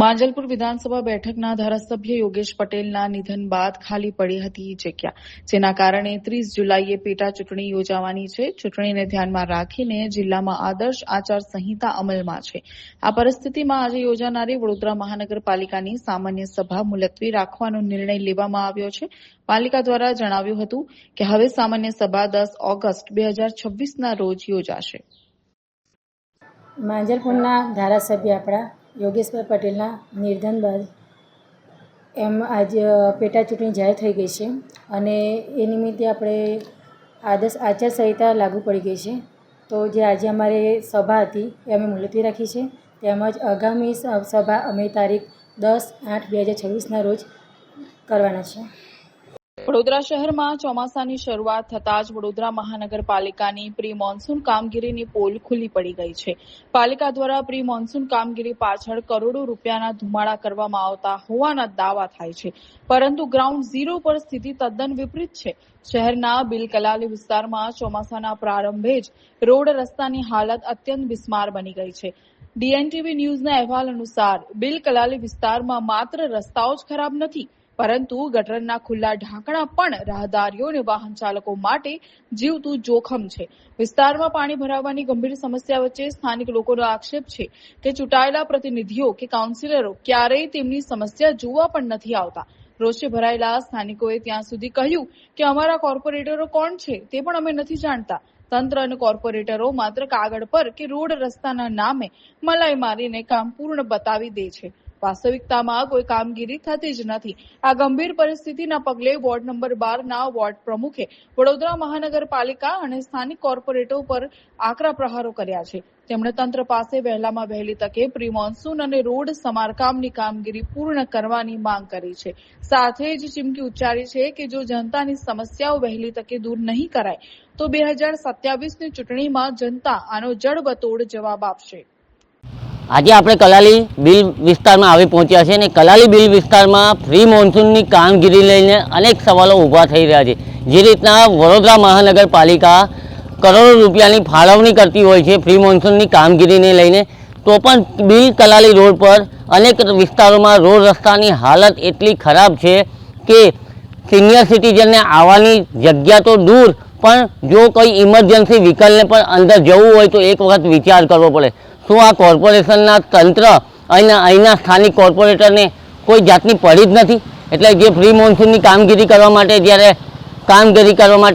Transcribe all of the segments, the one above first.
માંજલપુર વિધાનસભા બેઠકના ધારાસભ્ય યોગેશ પટેલના નિધન બાદ ખાલી પડી હતી જગ્યા, જેના કારણે 30 જુલાઈએ પેટા ચૂંટણી યોજાવાની છે। ચૂંટણીને ધ્યાનમાં રાખીને જિલ્લામાં આદર્શ આચાર સંહિતા અમલમાં છે। આ પરિસ્થિતિમાં આજે યોજાનારી વડોદરા મહાનગરપાલિકાની સામાન્ય સભા મુલતવી રાખવાનો નિર્ણય લેવામાં આવ્યો છે। પાલિકા દ્વારા જણાવ્યું હતું કે હવે સામાન્ય સભા 10 ઓગસ્ટ 2026ના રોજ યોજાશે। માંજલપુરના ધારાસભ્ય આપણા યોગેશભાઈ પટેલના નિધન બાદ આજે પેટા ચૂંટણી જાહેર થઈ ગઈ છે અને એ નિમિત્તે આપણે આદર્શ આચારસંહિતા લાગુ પડી ગઈ છે। તો જે આજે અમારે સભા હતી એ અમે મુલતવી રાખી છે। તેમજ આગામી સભા અમે તારીખ 10/8/2026ના રોજ કરવાના છે। વડોદરા શહેરમાં ચોમાસાની શરૂઆત થતાં જ વડોદરા મહાનગરપાલિકાની પ્રી મોન્સૂન કામગીરીની પોલ ખુલ્લી પડી ગઈ છે। પાલિકા દ્વારા પ્રી મોન્સૂન કામગીરી પાછળ કરોડો રૂપિયાના ધુમાડા કરવામાં આવતા હોવાના દાવા થાય છે, પરંતુ ગ્રાઉન્ડ ઝીરો પર સ્થિતિ તદ્દન વિપરીત છે। શહેરના બિલકલાલી વિસ્તારમાં ચોમાસાના પ્રારંભે જ રોડ રસ્તાની હાલત અત્યંત બિસ્માર બની ગઈ છે। ડીએનટીવી ન્યૂઝના અહેવાલ અનુસાર બિલકલાલી વિસ્તારમાં માત્ર રસ્તાઓ જ ખરાબ નથી, પરંતુ ગટરના ખુલ્લા ઢાંકણા પણ રાહદારીઓ અને વાહન ચાલકો માટે જીવતું જોખમ છે। વિસ્તારમાં પાણી ભરાવાની ગંભીર સમસ્યા વચ્ચે સ્થાનિક લોકોનો આક્ષેપ છે કે ચૂંટાયેલા પ્રતિનિધિઓ કે કાઉન્સિલરો ક્યારેય તેમની સમસ્યા જોવા પણ નથી આવતા। રોષે ભરાયેલા સ્થાનિકોએ ત્યાં સુધી કહ્યું કે અમારા કોર્પોરેટરો કોણ છે તે પણ અમે નથી જાણતા। તંત્ર અને કોર્પોરેટરો માત્ર કાગળ પર કે રોડ રસ્તાના નામે મલાઈ મારીને કામ પૂર્ણ બતાવી દે છે। વાસ્તવિકતામાં કોઈ કામગીરી થતી જ નથી। આ ગંભીર પરિસ્થિતિના પગલે વોર્ડ નંબર 12ના વોર્ડ પ્રમુખે વડોદરા મહાનગરપાલિકા અને સ્થાનિક કોર્પોરેટરો પર આકરા પ્રહારો કર્યા છે। તેમણે તંત્ર પાસે વહેલામાં વહેલી તકે પ્રી મોન્સૂન અને રોડ સમારકામની કામગીરી પૂર્ણ કરવાની માંગ કરી છે। સાથે જ ચીમકી ઉચ્ચારી છે કે જો જનતાની સમસ્યાઓ વહેલી તકે દૂર નહીં કરાય તો 2027ની ચૂંટણીમાં જનતા આનો જડબતોડ જવાબ આપશે। આજે આપણે કલાલી બિલ વિસ્તારમાં આવી પહોંચ્યા છે અને કલાલી બિલ વિસ્તારમાં પ્રી મોન્સૂનની કામગીરી લઈને અનેક સવાલો ઊભા થઈ રહ્યા છે। જે રીતના વડોદરા મહાનગરપાલિકા કરોડો રૂપિયાની ફાળવણી કરતી હોય છે પ્રી મોન્સૂનની કામગીરીને લઈને, તો પણ બિલ કલાલી રોડ પર અનેક વિસ્તારોમાં રોડ રસ્તાની હાલત એટલી ખરાબ છે કે સિનિયર સિટીઝનને આવવાની જગ્યા તો દૂર, પણ જો કોઈ ઇમરજન્સી વ્હીકલને પણ અંદર જવું હોય તો એક વખત વિચાર કરવો પડે। શું આ કોર્પોરેશનના તંત્ર અને અહીંના સ્થાનિક કોર્પોરેટરને કોઈ જાતની પડી જ નથી? એટલે જે પ્રી મોન્સૂનની કામગીરી કરવા માટે જ્યારે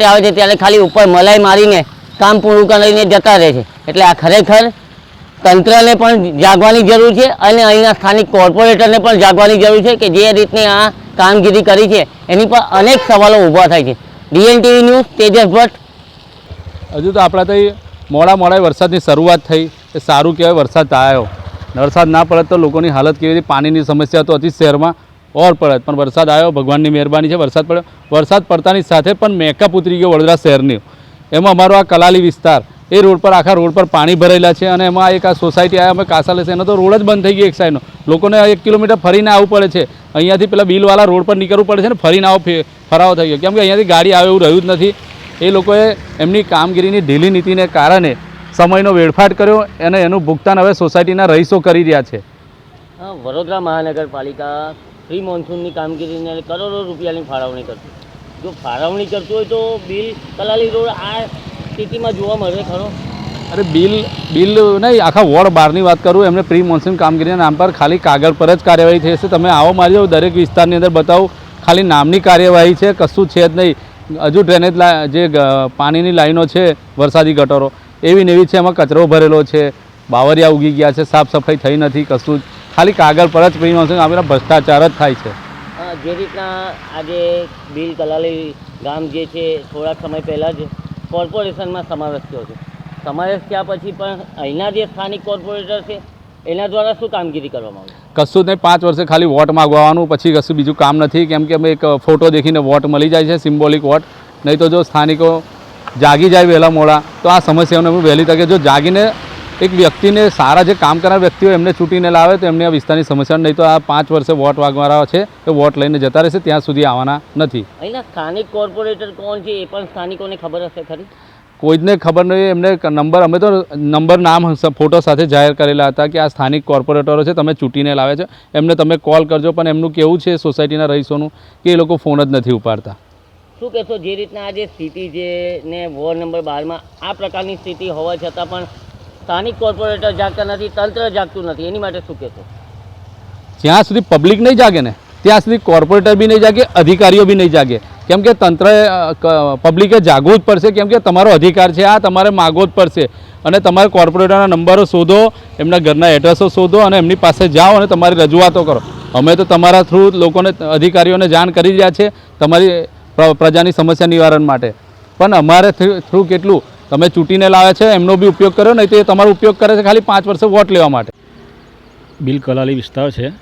આવે છે ત્યારે ખાલી ઉપર મલાઈ મારીને કામ પૂરું કરીને જતા રહે છે। એટલે આ ખરેખર તંત્રને પણ જાગવાની જરૂર છે અને અહીંના સ્થાનિક કોર્પોરેટરને પણ જાગવાની જરૂર છે કે જે રીતની આ કામગીરી કરી છે એની પર અનેક સવાલો ઊભા થાય છે। ડીએનટીવી ન્યૂઝ, તેજસ ભટ્ટ। હજુ તો આપણા ત્યાં મોડા વરસાદની શરૂઆત થઈ, એ સારું કહેવાય। વરસાદ આવ્યો, વરસાદ ના પડે તો લોકોની હાલત કેવી હતી? પાણીની સમસ્યા તો હતી શહેરમાં ઓર પડે, પણ વરસાદ આવ્યો, ભગવાનની મહેરબાની છે, વરસાદ પડ્યો। વરસાદ પડતાની સાથે પણ મેકઅપ ઉતરી ગયો વડોદરા શહેરની। એમાં અમારો આ કલાલી વિસ્તાર, એ રોડ પર આખા રોડ પર પાણી ભરેલા છે અને એમાં એક આ સોસાયટી આવ્યા અમે કાસાલે છે, એનો તો રોડ જ બંધ થઈ ગયો એક સાઈડનો। લોકોને 1 કિલોમીટર ફરીને આવવું પડે છે। અહીંયાથી પેલા બિલવાળા રોડ પર નીકળવું પડે છે ને, ફરીને ફરાવો થઈ ગયો, કેમ કે અહીંયાથી ગાડી આવે એવું રહ્યું જ નથી। એ લોકોએ એમની કામગીરીની ઢીલી નીતિને કારણે સમયનો વેડફાટ કર્યો અને એનું ભુગતાન હવે સોસાયટીના રહીશો કરી રહ્યા છે। વડોદરા મહાનગરપાલિકા પ્રી મોન્સૂનની કામગીરીને કરોડો રૂપિયાની ફાળવણી કરતી, જો ફાળવણી કરતું હોય તો બિલ કલાલી રોડ આ સ્થિતિમાં જોવા મળે ખરો? અરે બિલ નહીં, આખા વોર્ડ 12ની વાત કરું, એમને પ્રી મોન્સૂન કામગીરીના નામ પર ખાલી કાગળ પર જ કાર્યવાહી થઈ છે। તમે આવો મારી જાઓ, દરેક વિસ્તારની અંદર બતાવું, ખાલી નામની કાર્યવાહી છે, કશું છે જ નહીં। હજુ ડ્રેનેજ જે પાણીની લાઈનો છે, વરસાદી ગટરો એવી ને એવી છે, એમાં કચરો ભરેલો છે, બાવરિયા ઉગી ગયા છે, સાફ સફાઈ થઈ નથી, કશું જ ખાલી કાગળ પર જ પ્રી મોન્સૂન આપેલા ભ્રષ્ટાચાર જ થાય છે। જે રીતના આજે બિલ કલાલી ગામ જે છે થોડા સમય પહેલાં જ કોર્પોરેશનમાં સમાવેશ થયો છે। સમાવેશ થયા પછી પણ અહીંના જે સ્થાનિક કોર્પોરેટર છે એના દ્વારા શું કામગીરી કરવામાં આવે? કશું જ નહીં, 5 વર્ષે ખાલી વોટ માગવાનું, પછી કશું બીજું કામ નથી। કેમ કે અમે એક ફોટો દેખીને વોટ મળી જાય છે, સિમ્બોલિક વોટ। નહીં તો જો સ્થાનિકો જાગી જાય વહેલા મોડા તો આ સમસ્યાઓને વહેલી તકે જો જાગીને એક વ્યક્તિને, સારા જે કામ કરનાર વ્યક્તિઓ એમને ચૂંટીને લાવે તો એમની આ વિસ્તારની સમસ્યા, નહીં તો આ 5 વર્ષે વોટ વાગવાના છે એ વોટ લઈને જતા રહેશે, ત્યાં સુધી આવવાના નથી। અહીંના સ્થાનિક કોર્પોરેટર કોણ છે એ પણ સ્થાનિકોને ખબર હશે ખરી? કોઈને ખબર નહીં, એમને નંબર, અમે તો નંબર નામ ફોટો સાથે જાહેર કરેલા હતા કે આ સ્થાનિક કોર્પોરેટરો છે, તમે ચૂંટીને લાવે છે, એમને તમે કોલ કરજો, પણ એમનું કેવું છે સોસાયટીના રહીશોનું કે એ લોકો ફોન જ નથી ઉપાડતા. શું કહેશો, જે રીતના આ જે સ્થિતિ છે ને વોર્ડ નંબર 12માં આ પ્રકારની સ્થિતિ હોવા છતાં પણ સ્થાનિક કોર્પોરેટર જાગતા નથી, તંત્ર જાગતું નથી, એની માટે શું કહેશો? જ્યાં સુધી પબ્લિક નહીં જાગે ને ત્યાં સુધી કોર્પોરેટર બી નહીં જાગે, અધિકારીઓ બી નહીં જાગે. કેમ કે તંત્રએ પબ્લિકે જાગવું જ પડશે, કેમ કે તમારો અધિકાર છે, આ તમારે માગવો જ પડશે. અને તમારે કોર્પોરેટરના નંબરો શોધો, એમના ઘરના એડ્રેસો શોધો અને એમની પાસે જાઓ અને તમારી રજૂઆતો કરો. અમે તો તમારા થ્રુ લોકોને, અધિકારીઓને જાણ કરી રહ્યા છે તમારી પ્રજાની સમસ્યા નિવારણ માટે. પણ અમારે થ્રુ કેટલું તમે ચૂંટીને લાવે છે એમનો બી ઉપયોગ કર્યો, નહીં તો એ તમારો ઉપયોગ કરે છે ખાલી 5 વર્ષે વોટ લેવા માટે. બિલ કલાલી વિસ્તાર છે.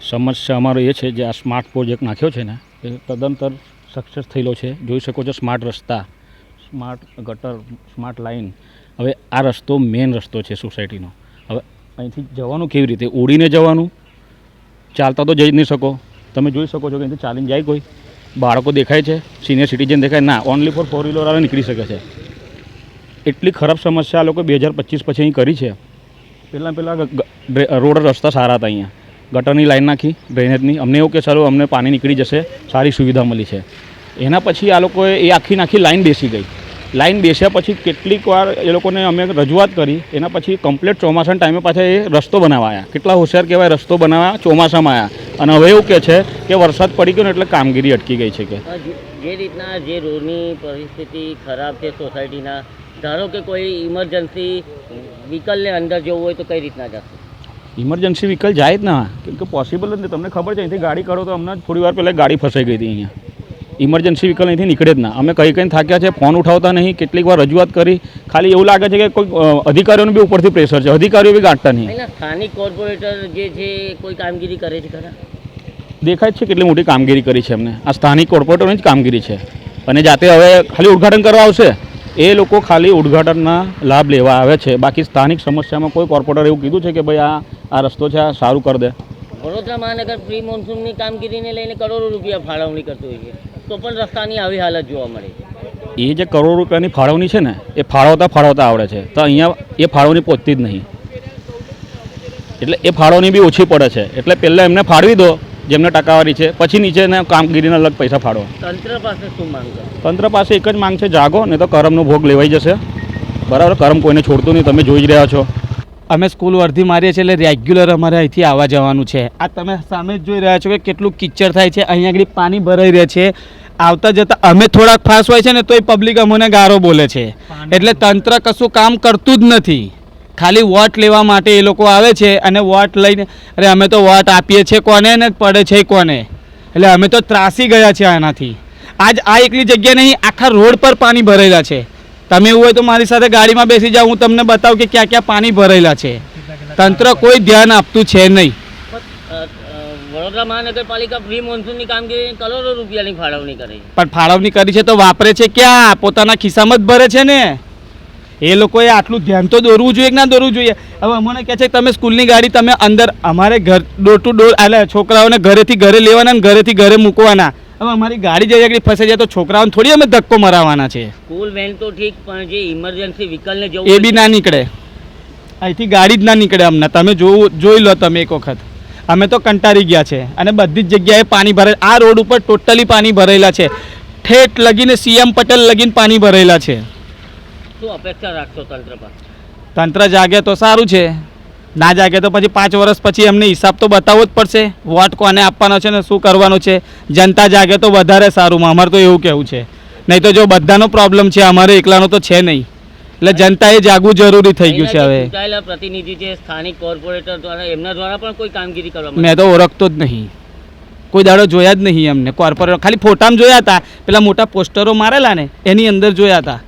સમસ્યા અમારો એ છે, જે આ સ્માર્ટ પ્રોજેક્ટ નાખ્યો છે ને એ તદ્દનતર સક્સેસ થયેલો છે. જોઈ શકો છો, સ્માર્ટ રસ્તા, સ્માર્ટ ગટર, સ્માર્ટ લાઇન. હવે આ રસ્તો મેઇન રસ્તો છે સોસાયટીનો. હવે અહીંથી જવાનું કેવી રીતે? ઉડીને જવાનું, ચાલતા તો જઈ જ નહીં શકો. તમે જોઈ શકો છો કે અહીંથી ચાલીને જાય કોઈ? બાળકો દેખાય છે, સિનિયર સિટીઝન દેખાય ના, ઓનલી ફોર 4 વ્હીલર વાળા નીકળી શકે છે. એટલી ખરાબ સમસ્યા આ લોકો 2025 પછી અહીં કરી છે. પહેલાં રોડ રસ્તા સારા હતા, અહીંયા ગટરની લાઈન નાખી, ડ્રેનેજની. અમને એવું કે ચાલો અમને પાણી નીકળી જશે, સારી સુવિધા મળી છે. એના પછી આ લોકોએ એ આખી લાઈન બેસી ગઈ. લાઈન બેસ્યા પછી કેટલીક વાર એ લોકોને અમે રજૂઆત કરી, એના પછી કમ્પ્લીટ ચોમાસાના ટાઈમે પાછા એ રસ્તો બનાવાયા. કેટલા હોશિયાર કહેવાય, રસ્તો બનાવ્યા, ચોમાસામાં આવ્યા. અને હવે એવું કહે છે કે વરસાદ પડી ગયો ને એટલે કામગીરી અટકી ગઈ છે. કે જે રીતના જે રોડની પરિસ્થિતિ ખરાબ છે સોસાયટીના, ધારો કે કોઈ ઇમરજન્સી વ્હીકલને અંદર જવું હોય તો કઈ રીતના જશે? ઇમરજન્સી વ્હીકલ જાય જ ના, કેમ કે પોસિબલ જ નહીં. તમને ખબર છે, અહીંથી ગાડી કરો તો હમણાં થોડી વાર પહેલાં ગાડી ફસાઈ ગઈ હતી અહીંયા. ઇમરજન્સી વ્હીકલ અહીંથી નીકળે જ ના. અમે કઈ થાક્યા છે, ફોન ઉઠાવતા નહીં, કેટલીક વાર રજૂઆત કરી. ખાલી એવું લાગે છે કે કોઈ અધિકારીઓનું બી ઉપરથી પ્રેશર છે, અધિકારીઓ બી ગાંઠતા નહીં. સ્થાનિક કોર્પોરેટર જે છે કોઈ કામગીરી કરે છે ખરા? દેખાય જ છે કેટલી મોટી કામગીરી કરી છે એમને. આ સ્થાનિક કોર્પોરેટરની જ કામગીરી છે. અને જાતે હવે ખાલી ઉદ્ઘાટન કરવા આવશે, એ લોકો ખાલી ઉદ્ઘાટનના લાભ લેવા આવે છે. બાકી સ્થાનિક સમસ્યામાં કોઈ કોર્પોરેટર એવું કીધું છે કે ભાઈ આ રસ્તો છે, આ સારું કરી દે. વડોદરા મહાનગર પ્રી મોન્સૂનની કામગીરીને લઈને કરોડો રૂપિયા ફાળવણી કરતું હોય છે, તો પણ રસ્તાની આવી હાલત જોવા મળે છે. એ જે કરોડ રૂપિયાની ફાળવણી છે ને, એ ફાળવતા આવડે છે, તો અહીંયા એ ફાળવણી પહોંચતી જ નહીં. એટલે એ ફાળવણી બી ઓછી પડે છે. એટલે પહેલાં એમને ફાળવી દો જેમને ટકાવારી છે, પછી નીચેના કામગીરીના અલગ પૈસા ફાળવો. તંત્ર પાસે શું માંગ છે? તંત્ર પાસે એક જ માંગ છે, જાગો, નહીં તો કરમનો ભોગ લેવાઈ જશે. બરાબર, કરમ કોઈને છોડતું નહીં, તમે જોઈ જ રહ્યા છો. અમે સ્કૂલ વર્ધી મારીએ છીએ, એટલે રેગ્યુલર અમારે અહીંથી આવવા જવાનું છે. આ તમે સામે જ જોઈ રહ્યા છો કે કેટલું કિચડ થાય છે. અહીંયા આગળ પાણી ભરાઈ રહે છે. આવતા જતાં અમે થોડાક ફાસ્ટ હોય છે ને તોય પબ્લિક અમને ગારો બોલે છે. એટલે તંત્ર કશું કામ કરતું જ નથી. ખાલી વોટ લેવા માટે એ લોકો આવે છે અને વોટ લઈને, અરે અમે તો વોટ આપીએ છીએ કોને ને પડે છે કોને. એટલે અમે તો ત્રાસી ગયા છે આનાથી. આજ આ એકલી જગ્યા નહીં, આખા રોડ પર પાણી ભરેલા છે. તમે એવું હોય તો મારી સાથે ગાડીમાં બેસી જાઓ, હું તમને બતાવું કે ક્યાં ક્યાં પાણી ભરેલા છે. તંત્ર કોઈ ધ્યાન આપતું છે નહીં. વડોદરા મહાનગરપાલિકા પ્રી મોન્સૂનની કામગીરી કરોડો રૂપિયાની ફાળવણી કરે છે, પણ ફાળવણી કરી છે તો વાપરે છે ક્યાં? પોતાના ખિસ્સામાં જ ભરે છે ને. એ લોકોએ આટલું ધ્યાન તો દોરવું જોઈએ કે ના દોરવું જોઈએ? હવે અમને કહે છે કે તમે સ્કૂલની ગાડી તમે અંદર, અમારે ઘર ડોર ટુ ડોર, એટલે છોકરાઓને ઘરેથી ઘરે લેવાના ને ઘરેથી ઘરે મૂકવાના. હવે અમારી ગાડી જઈ આગળ ફસાઈ જાય તો છોકરાઓને થોડી અમે ધક્કો મરાવવાના છે. સ્કૂલ વેન તો ઠીક, પણ જે ઇમરજન્સી વ્હીકલને જવું એ બી ના નીકળે. અહીંથી ગાડી જ ના નીકળે અમને. તમે જોઈ લો તમે એક વખત. અમે તો કંટાળી ગયા છે. અને બધી જ જગ્યાએ પાણી ભરે. આ રોડ ઉપર ટોટલી પાણી ભરેલા છે. ઠેઠ લગીને CM પટેલ લગીને પાણી ભરેલા છે. શું અપેક્ષા રાખશો તંત્ર પર? તંત્ર જાગે તો સારું છે, ના જાગે તો પછી 5 વર્ષ પછી એમને હિસાબ તો બતાવવો જ પડશે. વોટ કોને આપવાનો છે ને શું કરવાનું છે. જનતા જાગે તો વધારે સારું, અમારે તો એવું કહેવું છે. નહીં તો જો બધાનો પ્રોબ્લેમ છે, અમારે એકલાનો તો છે નહીં. એટલે જનતાએ જાગવું જરૂરી થઈ ગયું છે. હવે ચૂંટાયેલા પ્રતિનિધિ છે સ્થાનિક કોર્પોરેટર દ્વારા, એમના દ્વારા પણ કોઈ કામગીરી કરવામાં મેં તો ઓળખતો જ નહીં, કોઈ દાડો જોયા જ નહીં એમને. કોર્પોરેટર ખાલી ફોટામાં જોયા હતા, પેલા મોટા પોસ્ટરો મારેલા ને એની અંદર જોયા હતા.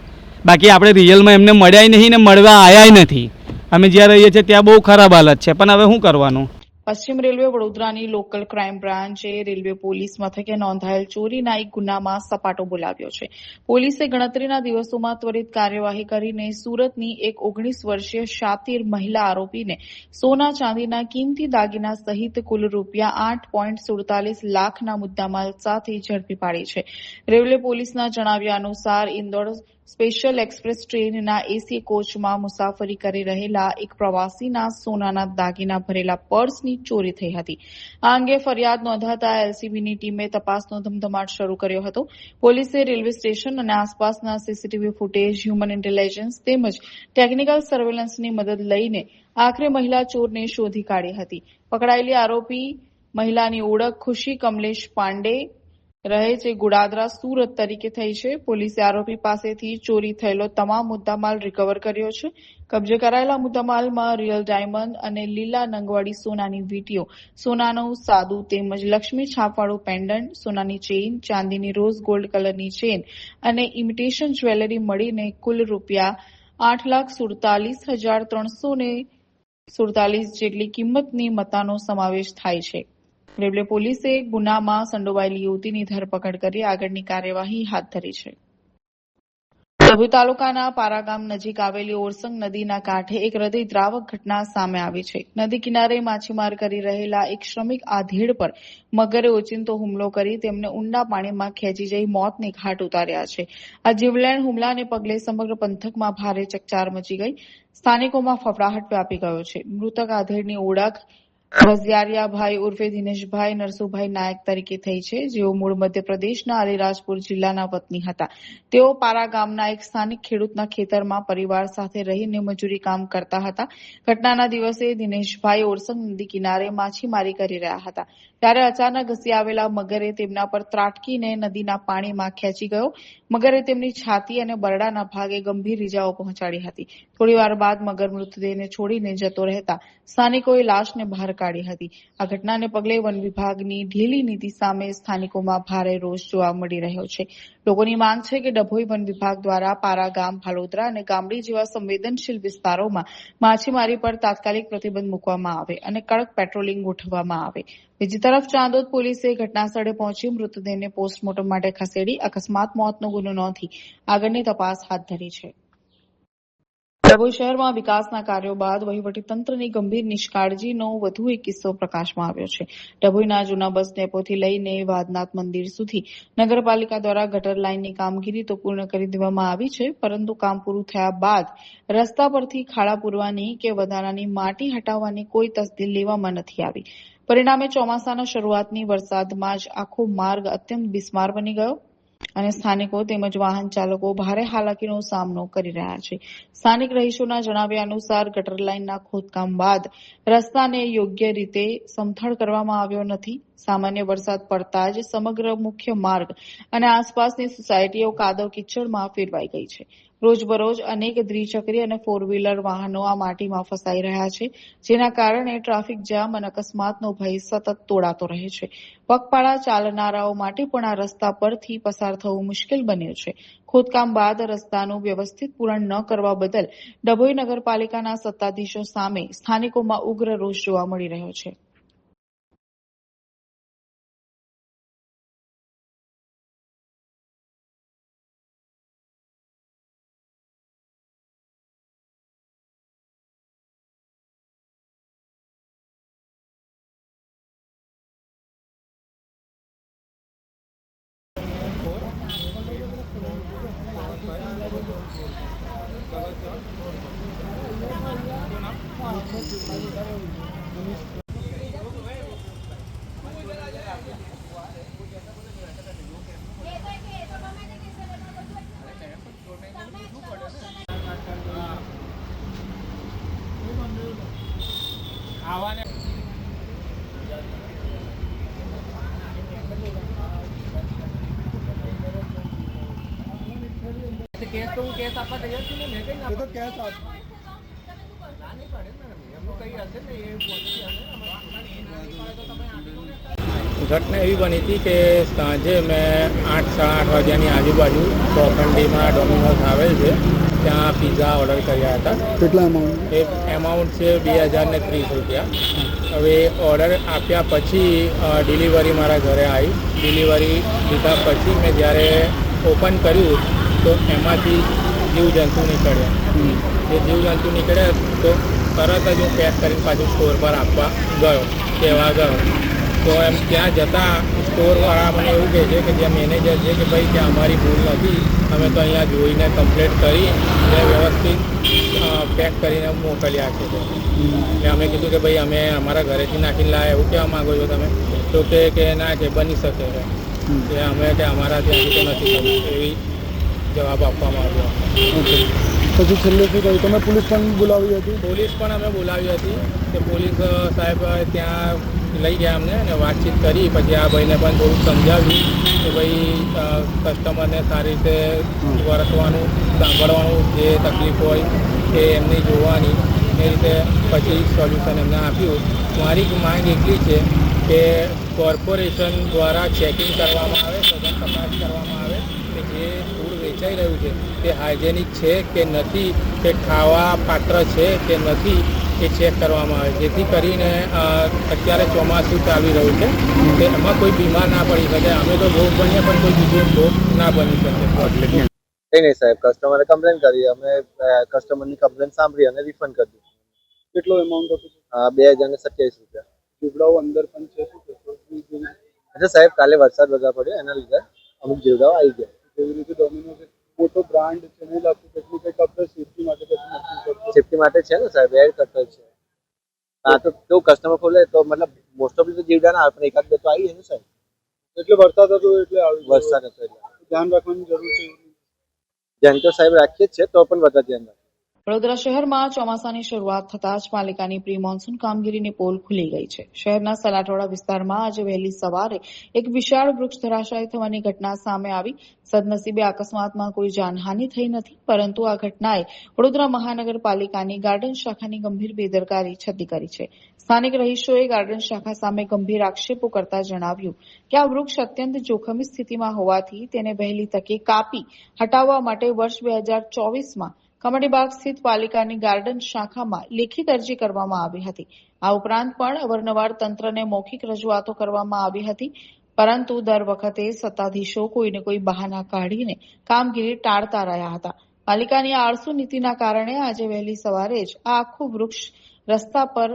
બાકી આપણે રિયલમાં એમને મળ્યા નહીં ને મળવા આવ્યા નથી. અમે જ્યાં રહીએ છીએ ત્યાં બહુ ખરાબ હાલત છે, પણ હવે શું કરવાનું. પશ્ચિમ રેલવે વડોદરાની લોકલ ક્રાઇમ બ્રાન્ચે રેલવે પોલીસ મથકે નોંધાયેલ ચોરીના એક ગુનામાં સપાટો બોલાવ્યો છે. પોલીસે ગણતરીના દિવસોમાં ત્વરિત કાર્યવાહી કરીને સુરતની એક 19 વર્ષીય શાતીર મહિલા આરોપીને સોના ચાંદીના કિંમતી દાગીના સહિત કુલ રૂપિયા 8.47 લાખના મુદ્દામાલ સાથે ઝડપી પાડી છે. રેલવે પોલીસના જણાવ્યા અનુસાર ઇન્દોર સ્પેશિયલ એક્સપ્રેસ ટ્રેનના એસી કોચમાં મુસાફરી કરી રહેલા એક પ્રવાસીના સોનાના દાગીના ભરેલા પર્સની ચોરી થઈ હતી. આ અંગે ફરિયાદ નોંધાતા એલસીબીની ટીમે તપાસનો ધમધમાટ શરૂ કર્યો હતો. પોલીસે રેલવે સ્ટેશન અને આસપાસના સીસીટીવી ફૂટેજ, હ્યુમન ઇન્ટેલિજન્સ તેમજ ટેકનિકલ સર્વેલન્સની મદદ લઈને આખરે મહિલા ચોરને શોધી કાઢી હતી. પકડાયેલી આરોપી મહિલાની ઓળખ ખુશી કમલેશ પાંડે રહે છે ગુડાદરા, સુરત તરીકે થઈ છે. પોલીસે આરોપી પાસેથી ચોરી થયેલો તમામ મુદ્દામાલ રિકવર કર્યો છે. કબજે કરાયેલા મુદ્દામાલમાં રિયલ ડાયમંડ અને લીલા નંગવાડી સોનાની વીંટીઓ, સોનાનું સાદું તેમજ લક્ષ્મી છાપવાળું પેન્ડન્ટ, સોનાની ચેઇન, ચાંદીની રોઝ ગોલ્ડ કલરની ચેઇન અને ઇમિટેશન જ્વેલરી મળીને કુલ રૂપિયા 8,47,347 જેટલી કિંમતની મત્તાનો સમાવેશ થાય છે. રેલવે પોલીસે ગુનામાં સંડોવાયેલી યુવતીની ધરપકડ કરી આગળની કાર્યવાહી હાથ ધરી છે. ડભોઈ તાલુકાના પારા ગામ નજીક આવેલી ઓરસંગ નદીના કાંઠે એક હૃદયદ્રાવક ઘટના સામે આવી છે. નદી કિનારે માછીમાર કરી રહેલા એક શ્રમિક આધેડ પર મગરે ઓચિંતો હુમલો કરી તેમને ઊંડા પાણીમાં ખેંચી જઈ મોતને ઘાટ ઉતાર્યા છે. આ જીવલેણ હુમલાને પગલે સમગ્ર પંથકમાં ભારે ચકચાર મચી ગઈ. સ્થાનિકોમાં ફફડાટ વ્યાપી ગયો છે. મૃતક આધેડની ઓળખ રઝિયારિયાભાઈ ઉર્ફે દિનેશભાઈ નરસુભાઈ નાયક તરીકે થઈ છે, જેઓ મૂળ મધ્યપ્રદેશના અલીરાજપુર જિલ્લાના વતની હતા. તેઓ પારા ગામના એક સ્થાનિક ખેડૂતના ખેતરમાં પરિવાર સાથે રહીને મજૂરી કામ કરતા હતા. ઘટનાના દિવસે દિનેશભાઈ ઓરસંગ નદી કિનારે માછીમારી કરી રહ્યા હતા ત્યારે અચાનક ઘસી આવેલા મગરે તેમના પર ત્રાટકીને નદીના પાણીમાં ખેંચી ગયો. મગરે તેમની છાતી અને બરડાના ભાગે ગંભીર ઇજાઓ પહોંચાડી હતી. થોડીવાર બાદ મગર મૃતદેહને છોડીને જતો રહેતા સ્થાનિકોએ લાશને બહાર કાઢી હતી. આ ઘટનાને પગલે વન વિભાગની ઢીલી નીતિ સામે સ્થાનિકોમાં ભારે રોષ જોવા મળી રહ્યો છે. લોકોની માંગ છે કે ડભોઈ વન વિભાગ દ્વારા પારા ગામ, ભાલોદરા અને ગામડી જેવા સંવેદનશીલ વિસ્તારોમાં માછીમારી પર તાત્કાલિક પ્રતિબંધ મૂકવામાં આવે અને કડક પેટ્રોલિંગ ગોઠવવામાં આવે. બીજી તરફ ચાંદોદ પોલીસે ઘટનાસ્થળે પહોંચી મૃતદેહને પોસ્ટમોર્ટમ માટે ખસેડી અકસ્માત મોતનો ગુનો નોંધી આગળની તપાસ હાથ ધરી છે. ડભોઈ શહેરમાં વિકાસના કાર્યો બાદ વહીવટીતંત્રની ગંભીર નિષ્કાળજીનો વધુ એક કિસ્સો પ્રકાશમાં આવ્યો છે. ડભોઈના જૂના બસ ડેપોથી લઈને વાદનાથ મંદિર સુધી નગરપાલિકા દ્વારા ગટર લાઇનની કામગીરી તો પૂર્ણ કરી દેવામાં આવી છે, પરંતુ કામ પૂરું થયા બાદ રસ્તા પરથી ખાડા પૂરવાની કે વધારાની માટી હટાવવાની કોઈ તસદીલ લેવામાં નથી આવી. પરિણામે ચોમાસાના શરૂઆતની વરસાદમાં જ આખો માર્ગ અત્યંત બિસ્માર બની ગયો અને સ્થાનિકો તેમજ વાહન ચાલકો ભારે હાલાકીનો સામનો કરી રહ્યા છે. સ્થાનિક રહીશોના જણાવ્યા અનુસાર ગટર લાઇનના ખોદકામ બાદ રસ્તાને યોગ્ય રીતે સમથળ કરવામાં આવ્યો નથી. સામાન્ય વરસાદ પડતા જ સમગ્ર મુખ્ય માર્ગ અને આસપાસની સોસાયટીઓ કાદવ કિચડમાં ફેરવાઈ ગઈ છે. રોજબરોજ અનેક દ્વિચક્રી અને ફોર વ્હીલર વાહનો આ માટીમાં ફસાઈ રહ્યા છે, જેના કારણે ટ્રાફિક જામ અને અકસ્માતનો ભય સતત તોડાતો રહે છે. પગપાળા ચાલનારાઓ માટે પણ આ રસ્તા પરથી પસાર થવું મુશ્કેલ બન્યું છે. ખોદકામ બાદ રસ્તાનું વ્યવસ્થિત પૂરણ ન કરવા બદલ ડભોઈ નગરપાલિકાના સત્તાધીશો સામે સ્થાનિકોમાં ઉગ્ર રોષ જોવા મળી રહ્યો છે. ઘટના એવી બની હતી કે સાંજે મેં 8, 8:30 વાગ્યાની આજુબાજુ ચોખંડીમાં ડોમિનોઝ આવેલ છે ત્યાં પિઝા ઓર્ડર કર્યા હતા. કેટલા અમાઉન્ટ? એ એમાઉન્ટ છે 2030 રૂપિયા. હવે ઓર્ડર આપ્યા પછી ડિલિવરી મારા ઘરે આવી. ડિલિવરી લીધા પછી મેં જ્યારે ઓપન કર્યું તો એમાંથી જીવજંતુ નીકળ્યા. જે જીવજંતુ નીકળ્યા તો તરત જ હું પેક કરીને પાછું સ્ટોર પર આપવા ગયો, કહેવા ગયો. તો એમ ત્યાં જતાં સ્ટોરવાળા મને એવું કહે છે કે જે મેનેજર છે કે ભાઈ ત્યાં અમારી ભૂલ નથી, અમે તો અહીંયા જોઈને કમ્પ્લેટ કરી ને વ્યવસ્થિત પેક કરીને મોકલ્યા છે. એટલે અમે કીધું કે ભાઈ અમે અમારા ઘરેથી નાખીને લાવ્યા એવું કહેવા માગો છો તમે? તો કે ના કે બની શકે છે કે અમે કે અમારા ત્યાંથી તો નથી બન્યું, એવી જવાબ આપવામાં આવ્યો. ઓકે. પછી છેલ્લે શું કહ્યું? તમે પોલીસ પણ બોલાવી હતી? પોલીસ પણ અમે બોલાવી હતી કે પોલીસ સાહેબ ત્યાં લઈ ગયા અમને અને વાતચીત કરી. પછી આ ભાઈને પણ થોડુંક સમજાવ્યું કે ભાઈ કસ્ટમરને સારી રીતે વર્તવાનું, સાંભળવાનું, જે તકલીફ હોય એ એમની જોવાની, એ રીતે પછી સોલ્યુશન એમને આપ્યું. મારી માંગ એટલી છે કે કોર્પોરેશન દ્વારા ચેકિંગ કરવામાં આવે, સઘન તપાસ કરવામાં આવે કે જે ફૂડ વેચાઈ રહ્યું છે તે હાઇજેનિક છે કે નથી, કે ખાવા પાત્ર છે કે નથી, એ ચેક કરવામાં આવે, જેથી કરીને અત્યારે ચોમાસું ચાલી રહ્યું છે કે એમાં કોઈ બીમાર ના પડી શકે. અમે તો ભોગ બનીએ પણ કોઈ બીજો ભોગ ના બની શકે. નહીં સાહેબ, કસ્ટમરે કમ્પ્લેન કરી, અમે કસ્ટમરની કમ્પ્લેન સાંભળી અને રિફંડ કરી દીધું. કેટલો એમાઉન્ટ હતું? 2027 રૂપિયા. જીવડાઓ અંદર પણ છે, શું કહેશો? એટલે સાહેબ કાલે વરસાદ વધારે પડ્યો, એના લીધે અમુક જીવડાઓ આવી ગયા. જેવી રીતે ડોમિનોઝ મોટો બ્રાન્ડ છે, નહીં લાગતું કેટલું કંઈક આપણે સેફટી માટે કેટલું નક્કી કરતું? સેફટી માટે છે ને સાહેબ, એર કટર છે. હા, તો કેવું કસ્ટમર ખોલે તો મતલબ મોસ્ટ ઓફલી તો જીવડા ના આવે, પણ એકાદ બે તો આવી જાય ને સાહેબ. એટલે વરસાદ હતો એટલે આવ્યું. વરસાદ હતો એટલે ધ્યાન રાખવાની જરૂર છે. ધ્યાન તો સાહેબ રાખીએ જ છે, તો પણ વધારે ધ્યાન રાખીએ. વડોદરા શહેરમાં ચોમાસાની શરૂઆત થતાં જ પાલિકાની પ્રી મોન્સૂન કામગીરીની પોલ ખુલી ગઈ છે. શહેરના સલાટવાડા વિસ્તારમાં આજે વહેલી સવારે એક વિશાળ વૃક્ષ ધરાશાયી થવાની ઘટના સામે આવી. સદનસીબે અકસ્માતમાં કોઈ જાનહાનિ થઈ નથી, પરંતુ આ ઘટનાએ વડોદરા મહાનગરપાલિકાની ગાર્ડન શાખાની ગંભીર બેદરકારી છતી કરી છે. સ્થાનિક રહીશોએ ગાર્ડન શાખા સામે ગંભીર આક્ષેપો કરતા જણાવ્યું કે આ વૃક્ષ અત્યંત જોખમી સ્થિતિમાં હોવાથી તેને વહેલી તકે કાપી હટાવવા માટે વર્ષ 2024માં કમાટીબાગ સ્થિત પાલિકાની ગાર્ડન શાખામાં લેખિત અરજી કરવામાં આવી હતી. આ ઉપરાંત પણ અવારનવાર તંત્રને મૌખિક રજૂઆતો કરવામાં આવી હતી, પરંતુ દર વખતે સત્તાધીશો કોઈને કોઈ બહાના કાઢીને કામગીરી ટાળતા રહ્યા હતા. પાલિકાની આળસુ નીતિના કારણે આજે વહેલી સવારે જ આ આખું વૃક્ષ રસ્તા પર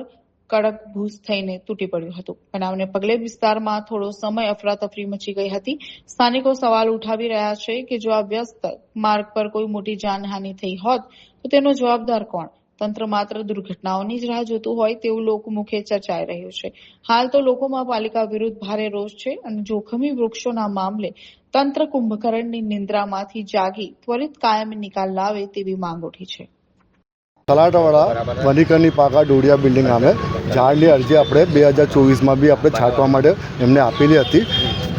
કડક ભૂસ થઈને તૂટી પડ્યું હતું. બનાવને પગલે વિસ્તારમાં થોડો સમય અફરાતફરી મચી ગઈ હતી. સ્થાનિકો સવાલ ઉઠાવી રહ્યા છે કે જો આ વ્યસ્ત માર્ગ પર કોઈ મોટી જાનહાનિ થઈ હોત તો તેનો જવાબદાર કોણ? તંત્ર માત્ર દુર્ઘટનાઓની જ રાહ જોતું હોય તેવું લોકમુખે ચર્ચાઈ રહ્યું છે. હાલ તો લોકોમાં પાલિકા વિરુદ્ધ ભારે રોષ છે અને જોખમી વૃક્ષોના મામલે તંત્ર કુંભકર્ણની નિંદ્રામાંથી જાગી ત્વરિત કાયમી નિકાલ લાવે તેવી માંગ ઉઠી છે. સલાટવાડા વનીકરની પાકા ડોડિયા બિલ્ડિંગ સામે ઝાડની અરજી આપણે 2024માં બી આપણે છાંટવા માટે એમને આપેલી હતી,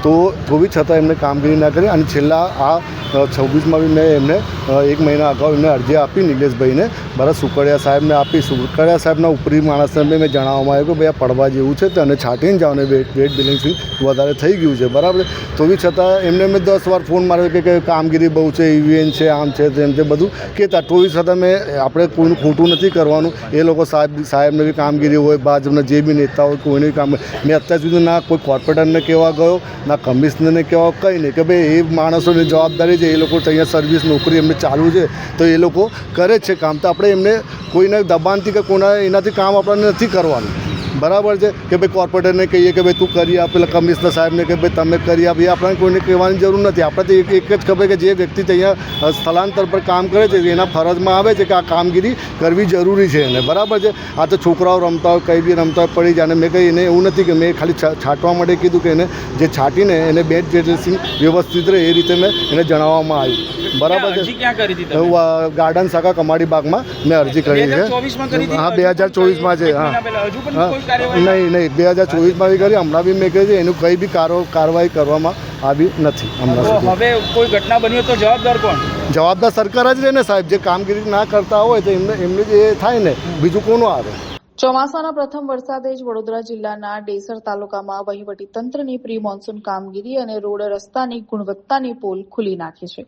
તો બી છતાં એમને કામગીરી ના કરી અને છેલ્લા આ 26માં બી મેં એમને 1 મહિના અગાઉ એમને અરજી આપી નિલેશભાઈને, બરાબર સુકડિયા સાહેબને આપી. સુકડિયા સાહેબના ઉપરી માણસને મેં જણાવવામાં આવ્યું કે ભાઈ આ પડવા જેવું છે તો અને છાંટીને જાઓ ને વેટ બેલેન્સિંગ વધારે થઈ ગયું છે, બરાબર. તો બી છતાં એમને મેં 10 વાર ફોન માર્યો કે કામગીરી બહુ છે, ઇવેન્ટ છે, આમ છે તેમ છે બધું કહેતા, તો બી છતાં મેં આપણે કોઈનું ખોટું નથી કરવાનું. એ લોકો સાહેબને બી કામગીરી હોય, ભાજપના જે બી નેતા હોય કોઈને કામ, મેં અત્યાર સુધી ના કોઈ કોર્પોરેટરને કહેવા ગયો ના કમિશનરને કહેવા કંઈ નહીં કે ભાઈ એ માણસોની જવાબદારી છે, એ લોકો અહીંયા સર્વિસ નોકરી એમને ચાલુ છે તો એ લોકો કરે જ છે કામ, તો આપણે એમને કોઈને દબાણથી કે કોઈના એનાથી કામ આપણને નથી કરવાનું, બરાબર છે. કે ભાઈ કોર્પોરેટરને કહીએ કે ભાઈ તું કરી આપ, પેલા કમિશનર સાહેબને કે ભાઈ તમે કરી આપ, એ આપણને કોઈને કહેવાની જરૂર નથી. આપણે તો એક જ ખબર કે જે વ્યક્તિ અહીંયા સ્થળાંતર પર કામ કરે છે એના ફરજમાં આવે છે કે આ કામગીરી કરવી જરૂરી છે એને, બરાબર છે. આ તો છોકરાઓ રમતા હોય, કંઈ બી રમતા હોય પડી જાય, અને મેં કંઈ એને એવું નથી કે મેં ખાલી છાંટવા માટે કીધું કે એને જે છાંટીને એને બેડ ડ્રેસિંગ વ્યવસ્થિત રહે એ રીતે મેં એને જણાવવામાં આવ્યું, બરાબર છે. ગાર્ડન શાખા કમાટીબાગમાં મેં અરજી કરી છે. હા, 2024માં છે. હા નહીં 2024માં બી કરી, હમણાં બી મેં કહ્યું છે, એનું કંઈ બી કાર્યવાહી કરવામાં આવી નથી હમણાં સુધી. હવે કોઈ ઘટના બની તો જવાબદાર કોણ? જવાબદાર સરકાર જ રહે ને સાહેબ. જે કામગીરી ના કરતા હોય તો એમને જે થાય ને, બીજું કોનું આવે? ચોમાસાના પ્રથમ વરસાદે જ વડોદરા જિલ્લાના ડેસર તાલુકામાં વહીવટીતંત્રની પ્રી મોન્સૂન કામગીરી અને રોડ રસ્તાની ગુણવત્તાની પોલ ખુલી નાખી છે.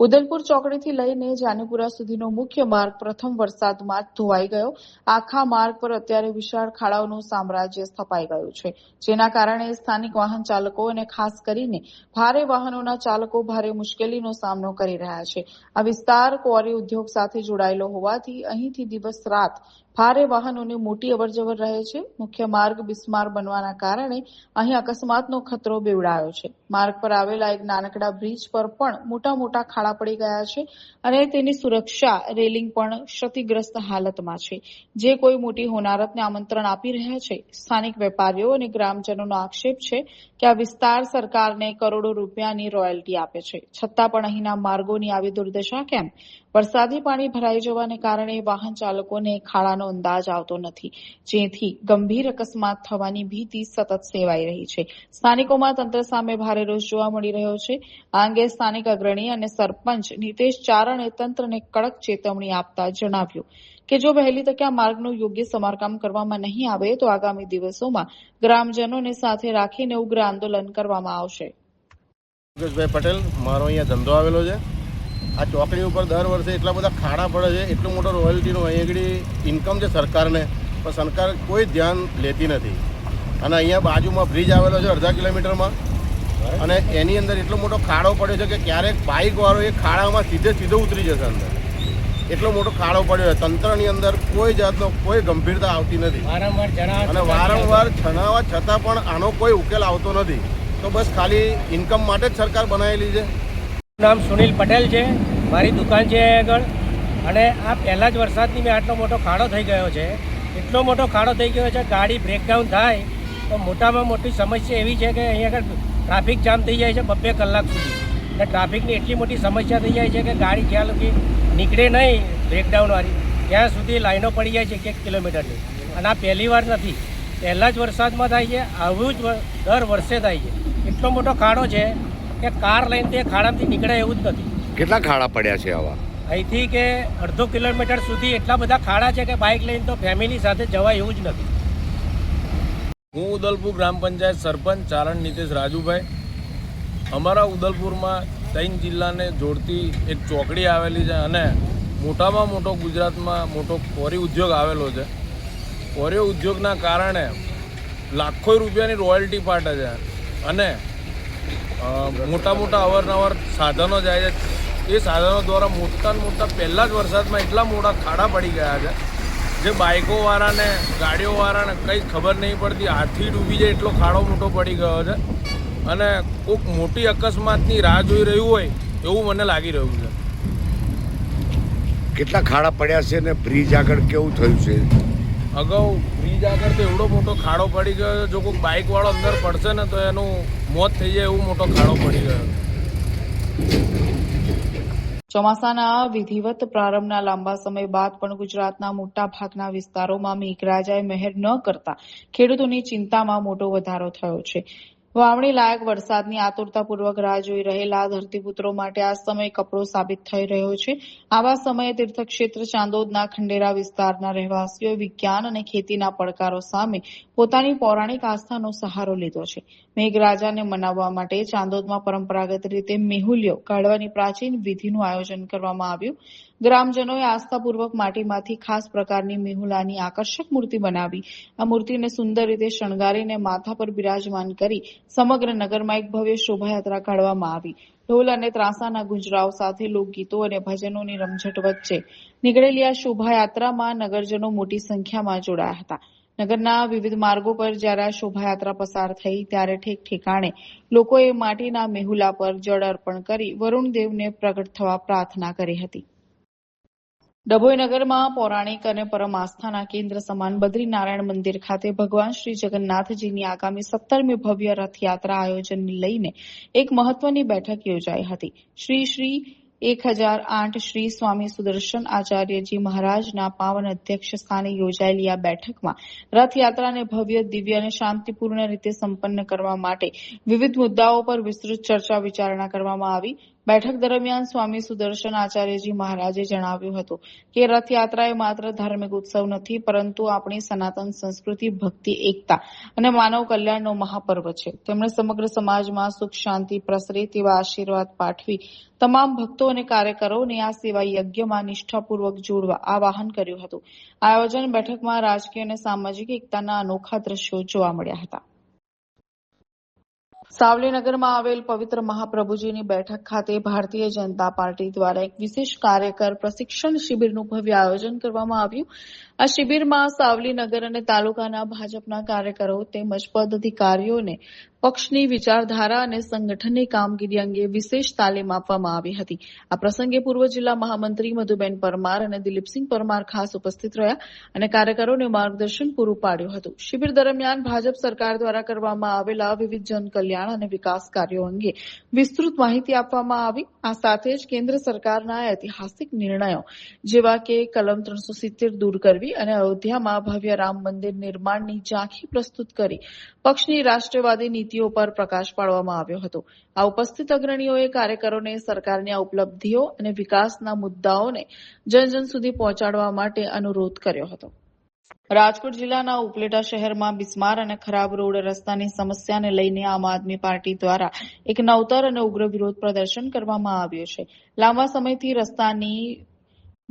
ઉદલપુર ચોકડીથી લઈને જાનીપુરા સુધીનો મુખ્ય માર્ગ પ્રથમ વરસાદમાં જ ધોવાઈ ગયો. આખા માર્ગ પર અત્યારે વિશાળ ખાડાઓનું સામ્રાજ્ય સ્થપાઈ ગયું છે, જેના કારણે સ્થાનિક વાહન ચાલકો અને ખાસ કરીને ભારે વાહનોના ચાલકો ભારે મુશ્કેલીનો સામનો કરી રહ્યા છે. આ વિસ્તાર ક્વોરી ઉદ્યોગ સાથે જોડાયેલો હોવાથી અહીંથી દિવસ રાત ભારે વાહનોની મોટી અવરજવર રહે છે. મુખ્ય માર્ગ બિસ્માર બનવાના કારણે અહીં અકસ્માતનો ખતરો બેવડાયો છે. માર્ગ પર આવેલા એક નાનકડા બ્રિજ પર પણ મોટા ખાડા પડી ગયા છે અને તેની સુરક્ષા રેલિંગ પણ ક્ષતિગ્રસ્ત હાલતમાં છે, જે કોઈ મોટી હોનારતને આમંત્રણ આપી રહ્યા છે. સ્થાનિક વેપારીઓ અને ગ્રામજનોનો આક્ષેપ છે કે આ વિસ્તાર સરકારને કરોડો રૂપિયાની રોયલ્ટી આપે છે, છતાં પણ અહીંના માર્ગોની આવી દુર્દશા કેમ? વરસાદી પાણી ભરાઈ જવાને કારણે વાહન ચાલકોને ખાડાનો અંદાજ આવતો નથી, જેથી ગંભીર અકસ્માત થવાની ભીતિ સતત સેવાઈ રહી છે. સ્થાનિકોમાં તંત્ર સામે ભારે રોષ જોવા મળી રહ્યો છે. આ અંગે સ્થાનિક અગ્રણી અને સરપંચ નિતેશ ચારણે તંત્રને કડક ચેતવણી આપતા જણાવ્યું કે જો વહેલી તકે આ માર્ગનું યોગ્ય સમારકામ કરવામાં નહીં આવે તો આગામી દિવસોમાં ગ્રામજનોને સાથે રાખીને ઉગ્ર આંદોલન કરવામાં આવશે. પટેલ, મારો અહીંયા ધંધો આવેલો છે. આ ચોકડી ઉપર દર વર્ષે એટલા બધા ખાડા પડે છે, એટલો મોટો રોયલ્ટીનો અહીં આગળ ઇન્કમ છે સરકારને, પણ સરકાર કોઈ ધ્યાન લેતી નથી. અને અહીંયા બાજુમાં બ્રિજ આવેલો છે અડધા કિલોમીટરમાં, અને એની અંદર એટલો મોટો ખાડો પડ્યો છે કે ક્યારેક બાઇકવાળો એ ખાડામાં સીધો ઉતરી જશે અંદર. એટલો મોટો ખાડો પડ્યો છે. તંત્રની અંદર કોઈ જાતનો કોઈ ગંભીરતા આવતી નથી અને વારંવાર જણાવવા છતાં પણ આનો કોઈ ઉકેલ આવતો નથી. તો બસ ખાલી ઇન્કમ માટે જ સરકાર બનાવેલી છે. નામ સુનિલ પટેલ છે, મારી દુકાન છે આગળ, અને આ પહેલા જ વરસાદની મેં આટલો મોટો ખાડો થઈ ગયો છે. એટલો મોટો ખાડો થઈ ગયો છે, ગાડી બ્રેકડાઉન થાય તો મોટામાં મોટી સમસ્યા એવી છે કે અહીંયા આગળ ટ્રાફિક જામ થઈ જાય છે 2 કલાક સુધી, અને ટ્રાફિકની એટલી મોટી સમસ્યા થઈ જાય છે કે ગાડી જ્યાં લગી નીકળે નહીં બ્રેકડાઉનવાળી ત્યાં સુધી લાઈનો પડી જાય છે 1 કિલોમીટરની. અને આ પહેલી વાર નથી, પહેલા જ વરસાદમાં થાય છે. આવું જ દર વર્ષે થાય છે. એટલો મોટો ખાડો છે કે કાર લઈને તે ખાડામાંથી નીકળે એવું જ નથી. કેટલા ખાડા પડ્યા છે આવા? અહીંથી કે અડધો કિલોમીટર સુધી એટલા બધા ખાડા છે કે બાઇક લઈને તો ફેમિલી સાથે જવાય એવું જ નથી. હું ઉદલપુર ગ્રામ પંચાયત સરપંચ ચારણ નિતેશ રાજુભાઈ. અમારા ઉદલપુરમાં 3 જિલ્લાને જોડતી એક ચોકડી આવેલી છે અને મોટામાં મોટો ગુજરાતમાં મોટો ક્વોરી ઉદ્યોગ આવેલો છે. ક્વોરી ઉદ્યોગના કારણે લાખો રૂપિયાની રોયલ્ટી પાટે છે અને મોટા અવારનવાર સાધનો જાય છે. એ સાધનો દ્વારા મોટા પહેલાં જ વરસાદમાં એટલા મોટા ખાડા પડી ગયા છે જે બાઇકોવાળાને ગાડીઓવાળાને કંઈ ખબર નહીં પડતી, હાથથી ડૂબી જાય એટલો ખાડો મોટો પડી ગયો છે અને કોઈક મોટી અકસ્માતની રાહ જોઈ રહ્યું હોય એવું મને લાગી રહ્યું છે. કેટલા ખાડા પડ્યા છે અને બ્રિજ આગળ કેવું થયું છે? અગાઉ બ્રિજ આગળ તો એવડો મોટો ખાડો પડી ગયો છે, જો કોઈ બાઇકવાળો અંદર પડશે ને તો એનું મોત થઈ જાય એવું મોટો ખાડો પડી ગયો. ચોમાસાના વિધિવત પ્રારંભના લાંબા સમય બાદ પણ ગુજરાતના મોટા ભાગના વિસ્તારોમાં મેઘરાજાએ મહેર ન કરતા ખેડૂતોની ચિંતામાં મોટો વધારો થયો છે. વાવણી લાયક વરસાદની આતુરતાપૂર્વક રાહ જોઈ રહેલા ધરતીપુત્રો માટે આ સમય કપરો સાબિત થઈ રહ્યો છે. આવા સમયે તીર્થક્ષેત્ર ચાંદોદના ખંડેરા વિસ્તારના રહેવાસીઓએ વિજ્ઞાન અને ખેતીના પડકારો સામે પોતાની પૌરાણિક આસ્થાનો સહારો લીધો છે. મેઘરાજાને મનાવવા માટે ચાંદોદમાં પરંપરાગત રીતે મેહુલ્યો કાઢવાની પ્રાચીન વિધિનું આયોજન કરવામાં આવ્યું. ગ્રામજનોએ આસ્થાપૂર્વક માટીમાંથી ખાસ પ્રકારની મેહુલાની આકર્ષક મૂર્તિ બનાવી આ મૂર્તિને સુંદર રીતે શણગારીને માથા પર બિરાજમાન કરી સમગ્ર નગરમાં એક ભવ્ય શોભાયાત્રા કાઢવામાં આવી. ઢોલ અને ત્રાસાના ગુંજરાવ સાથે લોકગીતો અને ભજનોની રમઝટ વચ્ચે નીકળેલી આ શોભાયાત્રામાં નગરજનો મોટી સંખ્યામાં જોડાયા હતા. નગરના વિવિધ માર્ગો પર જ્યારે આ શોભાયાત્રા પસાર થઈ ત્યારે ઠેક ઠેકાણે લોકોએ માટીના મેહુલા પર જળ અર્પણ કરી વરુણદેવને પ્રગટ થવા પ્રાર્થના કરી હતી. ડભોઈ નગરમાં પૌરાણિક અને પરમ આસ્થાના કેન્દ્ર સમાન બદ્રીનારાયણ મંદિર ખાતે ભગવાન શ્રી જગન્નાથજીની આગામી 17મી ભવ્ય રથયાત્રા આયોજનને લઈને એક મહત્વની બેઠક યોજાઈ હતી. શ્રી 1008 શ્રી સ્વામી સુદર્શન આચાર્યજી મહારાજના પાવન અધ્યક્ષ સ્થાને યોજાયેલી આ બેઠકમાં રથયાત્રાને ભવ્ય, દિવ્ય અને શાંતિપૂર્ણ રીતે સંપન્ન કરવા માટે વિવિધ મુદ્દાઓ પર વિસ્તૃત ચર્ચા વિચારણા કરવામાં આવી. બેઠક દરમિયાન સ્વામી સુદર્શન આચાર્યજી મહારાજે જણાવ્યું હતું કે રથયાત્રા એ માત્ર ધાર્મિક ઉત્સવ નથી, પરંતુ આપણી સનાતન સંસ્કૃતિ, ભક્તિ, એકતા અને માનવ કલ્યાણનો મહાપર્વ છે. તેમણે સમગ્ર સમાજમાં સુખ શાંતિ પ્રસરે તેવા આશીર્વાદ પાઠવી તમામ ભક્તો અને કાર્યકરોને આ સેવા યજ્ઞમાં નિષ્ઠાપૂર્વક જોડવા આવાહન કર્યું હતું. આયોજન બેઠકમાં રાજકીય અને સામાજિક એકતાના અનોખા દ્રશ્યો જોવા મળ્યા હતા. સાવલીનગરમાં આવેલ પવિત્ર મહાપ્રભુજીની બેઠક ખાતે ભારતીય જનતા પાર્ટી દ્વારા એક વિશેષ કાર્યકર પ્રશિક્ષણ શિબિરનું ભવ્ય આયોજન કરવામાં આવ્યું. આ શિબિરમાં સાવલીનગર અને તાલુકાના ભાજપના કાર્યકરો તેમજ પદાધિકારીઓને પક્ષની વિચારધારા અને સંગઠનની કામગીરી અંગે વિશેષ તાલીમ આપવામાં આવી હતી. આ પ્રસંગે પૂર્વ જિલ્લા મહામંત્રી મધુબેન પરમાર અને દિલીપસિંહ પરમાર ખાસ ઉપસ્થિત રહ્યા અને કાર્યકરોને માર્ગદર્શન પૂરું પાડ્યું હતું. શિબિર દરમિયાન ભાજપ સરકાર દ્વારા કરવામાં આવેલા વિવિધ જનકલ્યાણ અને વિકાસ કાર્યો અંગે વિસ્તૃત માહિતી આપવામાં આવી. આ સાથે જ કેન્દ્ર સરકારના ઐતિહાસિક નિર્ણયો જેવા કે કલમ 370 દૂર કરવી અને અયોધ્યામાં ભવ્ય રામ મંદિર નિર્માણની ઝાંખી પ્રસ્તુત કરી પક્ષની રાષ્ટ્રવાદી નીતિઓ પર પ્રકાશ પાડવામાં આવ્યો હતો. આ ઉપસ્થિત અગ્રણીઓએ કાર્યકરોને સરકારની ઉપલબ્ધિઓ અને વિકાસના મુદ્દાઓને જન સુધી પહોંચાડવા માટે અનુરોધ કર્યો હતો. રાજકોટ જિલ્લાના ઉપલેટા શહેરમાં બિસ્માર અને ખરાબ રોડ રસ્તાની સમસ્યાને લઈને આમ આદમી પાર્ટી દ્વારા એક નવતર અને ઉગ્ર વિરોધ પ્રદર્શન કરવામાં આવ્યું છે. લાંબા સમયથી રસ્તાની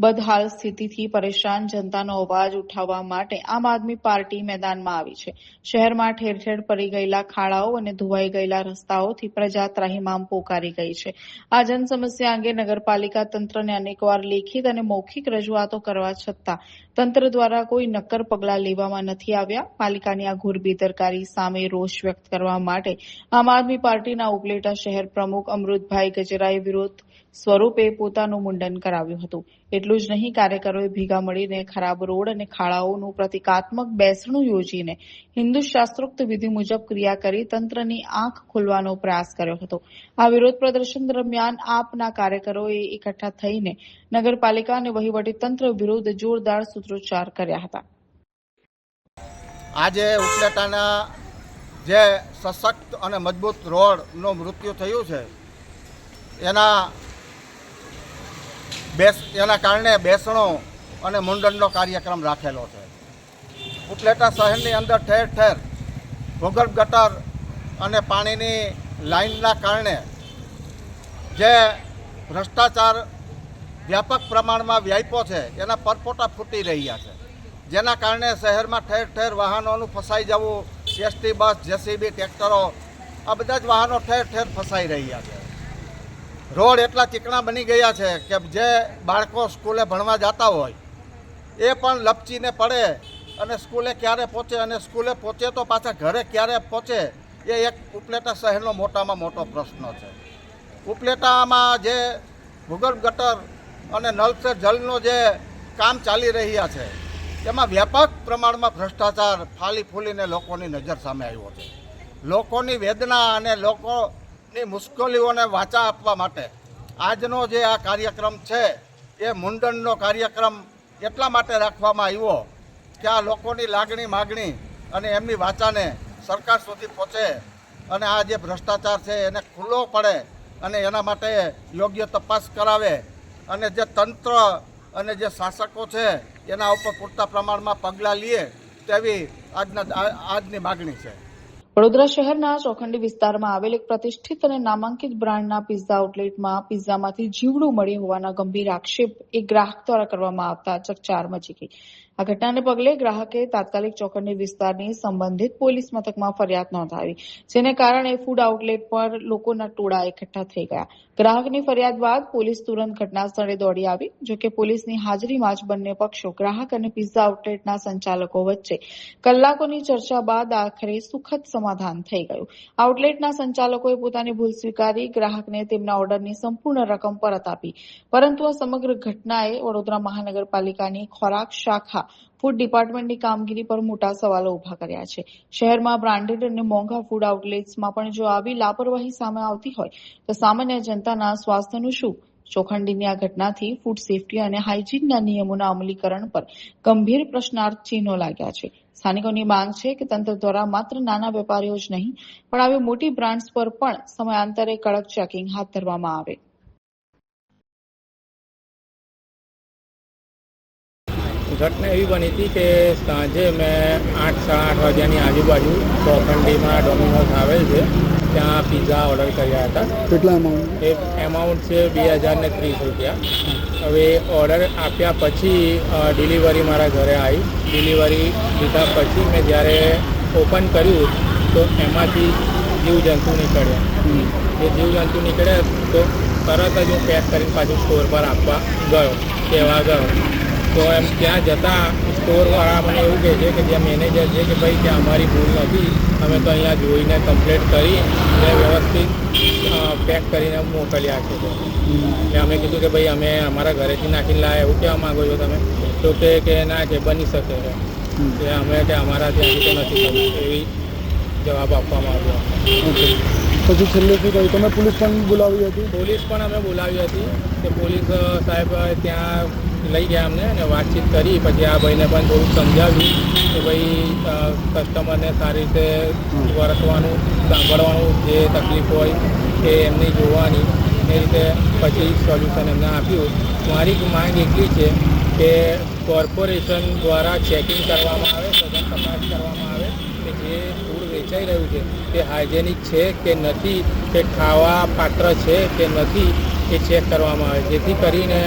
બદહાલ સ્થિતિથી પરેશાન જનતાનો અવાજ ઉઠાવવા માટે આમ આદમી પાર્ટી મેદાનમાં આવી છે. શહેરમાં ઠેર ઠેર પડી ગયેલા ખાડાઓ અને ધોવાઈ ગયેલા રસ્તાઓથી પ્રજા ત્રાહિમામ પોકારી ગઈ છે. આ જન સમસ્યા અંગે નગરપાલિકા તંત્રને અનેકવાર લેખિત અને મૌખિક રજૂઆતો કરવા છતાં તંત્ર દ્વારા કોઈ નક્કર પગલાં લેવામાં નથી આવ્યા. પાલિકાની આ ઘોર બેદરકારી સામે રોષ વ્યક્ત કરવા માટે આમ આદમી પાર્ટીના ઉપલેટા શહેર પ્રમુખ અમૃતભાઈ ગજરાએ વિરોધ સ્વરૂપે પોતાનું મુંડન કરાવ્યું હતું. એટલું જ નહીં, કાર્યકરોએ ભેગા મળીને ખરાબ રોડ અને ખાડાઓનું પ્રતિકાત્મક બેસણું યોજીને હિન્દુ શાસ્ત્રોક્ત વિધિ મુજબ ક્રિયા કરી તંત્રની આંખ ખોલવાનો પ્રયાસ કર્યો હતો. આ વિરોધ પ્રદર્શન દરમિયાન આપના કાર્યકરોએ એકઠા થઈને નગરપાલિકા અને વહીવટી તંત્ર વિરુદ્ધ જોરદાર સૂત્રોચ્ચાર કર્યા હતા. આજે ઉપલેટાના જે સશક્ત અને મજબૂત રોડનું મૃત્યુ થયું છે એના કારણે બેસણો અને મુંડનનો કાર્યક્રમ રાખેલો છે. ઉપલેટા શહેરની અંદર ઠેર ઠેર ભૂગર્ભ ગટર અને પાણીની લાઇનના કારણે જે ભ્રષ્ટાચાર વ્યાપક પ્રમાણમાં વ્યાપ્યો છે એના પરપોટા ફૂટી રહ્યા છે, જેના કારણે શહેરમાં ઠેર ઠેર વાહનોનું ફસાઈ જવું, એસટી બસ, જેસીબી, ટ્રેક્ટરો, આ બધા જ વાહનો ઠેર ઠેર ફસાઈ રહ્યા છે. રોડ એટલા ચીકણા બની ગયા છે કે જે બાળકો સ્કૂલે ભણવા જતા હોય એ પણ લપચીને પડે અને સ્કૂલે ક્યારે પહોંચે અને સ્કૂલે પહોંચે તો પાછા ઘરે ક્યારે પહોંચે એ એક ઉપલેટા શહેરનો મોટામાં મોટો પ્રશ્ન છે. ઉપલેટામાં જે ભૂગર્ભ ગટર અને નળ સે જલનો જે કામ ચાલી રહ્યા છે એમાં વ્યાપક પ્રમાણમાં ભ્રષ્ટાચાર ફાલી ફૂલીને લોકોની નજર સામે આવ્યો છે. લોકોની વેદના અને લોકોની મુશ્કેલીઓને વાચા આપવા માટે આજનો જે આ કાર્યક્રમ છે એ મુંડનનો કાર્યક્રમ એટલા માટે રાખવામાં આવ્યો કે આ લોકોની લાગણી માગણી અને એમની વાચાને સરકાર સુધી પહોંચે અને આ જે ભ્રષ્ટાચાર છે એને ખુલ્લો પડે અને એના માટે યોગ્ય તપાસ કરાવે અને જે તંત્ર અને જે શાસકો છે એના ઉપર પૂરતા પ્રમાણમાં પગલાં લે તેવી આજની માગણી છે. વડોદરા શહેરના ચોખંડી વિસ્તારમાં આવેલ એક પ્રતિષ્ઠિત અને નામાંકિત બ્રાન્ડના પિઝા આઉટલેટમાં પિઝામાંથી જીવડું મળી હોવાના ગંભીર આક્ષેપ એક ગ્રાહક દ્વારા કરવામાં આવતા ચકચાર મચી ગઈ. આ ઘટનાને પગલે ગ્રાહકે તાત્કાલિક ચોખંડી વિસ્તારની સંબંધિત પોલીસ મથકમાં ફરિયાદ નોંધાવી, જેને કારણે ફૂડ આઉટલેટ પર લોકોના ટોળા એકઠા થઈ ગયા. ગ્રાહકની ફરિયાદ બાદ પોલીસ તુરંત ઘટના સ્થળે દોડી આવી. જોકે પોલીસની હાજરીમાં જ બંને પક્ષો ગ્રાહક અને પિઝા આઉટલેટના સંચાલકો વચ્ચે કલાકોની ચર્ચા બાદ આખરે સુખદ સમાધાન થઈ ગયું. આઉટલેટના સંચાલકોએ પોતાની ભૂલ સ્વીકારી ગ્રાહકને તેમના ઓર્ડરની સંપૂર્ણ રકમ પરત આપી. પરંતુ આ સમગ્ર ઘટનાએ વડોદરા મહાનગરપાલિકાની ખોરાક શાખા ફૂડ ડિપાર્ટમેન્ટની કામગીરી પર મોટા સવાલો ઉભા કર્યા છે. શહેરમાં બ્રાન્ડેડ અને મોંઘા ફૂડ આઉટલેટ્સમાં પણ જો આવી લાપરવાહી સામે આવતી હોય તો સામાન્ય જનતાના સ્વાસ્થ્યનું શું? ચોખંડીની આ ઘટનાથી ફૂડ સેફટી અને હાઇજીનના નિયમોના અમલીકરણ પર ગંભીર પ્રશ્નાર્થ ચિહ્નો લાગ્યા છે. સ્થાનિકોની માંગ છે કે તંત્ર દ્વારા માત્ર નાના વેપારીઓ જ નહીં પણ આવી મોટી બ્રાન્ડ્સ પર પણ સમયાંતરે કડક ચેકિંગ હાથ ધરવામાં આવે. ઘટના એવી બની હતી કે સાંજે મેં 8 સાડા 8 વાગ્યાની આજુબાજુ ચોખંડીમાં ડોમિનોઝ આવેલ છે ત્યાં પિઝા ઓર્ડર કર્યા હતા. કેટલા અમાઉન્ટ? એ એમાઉન્ટ છે 2030 રૂપિયા. હવે ઓર્ડર આપ્યા પછી ડિલિવરી મારા ઘરે આવી. ડિલિવરી લીધા પછી મેં જ્યારે ઓપન કર્યું તો એમાંથી જીવજંતુ નીકળ્યા. જે જીવજંતુ નીકળ્યા તો તરત જ હું પેક કરીને પાછું સ્ટોર પર આપવા ગયો, કહેવા ગયો. તો એમ ત્યાં જતાં સ્ટોરવાળા મને એવું કહે છે કે જ્યાં મેનેજર છે કે ભાઈ ત્યાં અમારી ભૂલ નથી, અમે તો અહીંયા જોઈને કમ્પ્લેટ કરી અને વ્યવસ્થિત પેક કરીને મોકલ્યા છે. એટલે અમે કીધું કે ભાઈ અમે અમારા ઘરેથી નાખીને લાવ્યા એવું કહેવા માગો છો તમે? તો કે ના કે બની શકે છે કે અમે કે અમારા ત્યાંથી તો નથી થયું, એવી જવાબ આપવામાં આવ્યો. ઓકે, પછી છેલ્લે શું કહ્યું? તમે પોલીસ પણ બોલાવી હતી? પોલીસ પણ અમે બોલાવી હતી કે પોલીસ સાહેબ ત્યાં લઈ ગયા અમને અને વાતચીત કરી. પછી આ ભાઈને પણ થોડુંક સમજાવ્યું કે ભાઈ કસ્ટમરને સારી રીતે વર્તવાનું, સાંભળવાનું, જે તકલીફ હોય એ એમની જોવાની, એ રીતે પછી સોલ્યુશન એમને આપ્યું. મારી માંગ એટલી છે કે કોર્પોરેશન દ્વારા ચેકિંગ કરવામાં આવે, સઘન તપાસ કરવામાં આવે કે જે ફૂડ વેચાઈ રહ્યું છે તે હાઇજેનિક છે કે નથી, કે ખાવા પાત્ર છે કે નથી, એ ચેક કરવામાં આવે, જેથી કરીને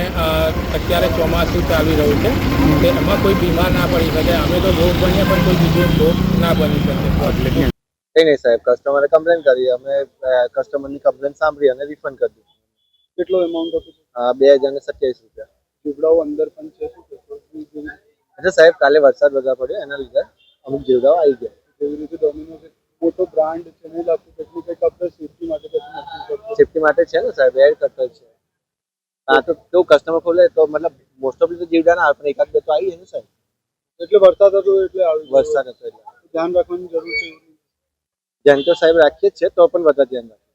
અત્યારે ચોમાસું ચાલી રહ્યું છે કે એમાં કોઈ બીમાર ના પડી શકે. અમે તો ભોગ બનીએ પણ કોઈ બીજો ભોગ ના બની શકે. કંઈ નહીં સાહેબ, કસ્ટમરે કમ્પ્લેન કરી, અમે કસ્ટમરની કમ્પ્લેન સાંભળી અને રિફંડ કરી દીધું. કેટલો એમાઉન્ટ હતું? 2027 રૂપિયા. જીવડાઓ અંદર પણ છે શું કહેશો? એટલે સાહેબ કાલે વરસાદ વધારે પડ્યો એના લીધે અમુક જીવડાઓ આવી ગયા. જેવી રીતે ડોમિનોઝ એક મોટો બ્રાન્ડ છે, નહીં લાગતું કેટલું કંઈક આપણે સેફટી માટે કશું નક્કી કરતું? સેફટી માટે છે ને સાહેબ, એર કટર છે. હા, તો કેવું કસ્ટમર ખોલે તો મતલબ મોસ્ટ ઓફ તો જીવડા ના આવે પણ એકાદ બે તો આવી ને સાહેબ. એટલે વરસાદ હતો એટલે આવી વરસાદ હતો એટલે ધ્યાન રાખવાની જરૂર છે. ધ્યાન તો સાહેબ રાખીએ જ છે, તો પણ બધા ધ્યાન રાખે.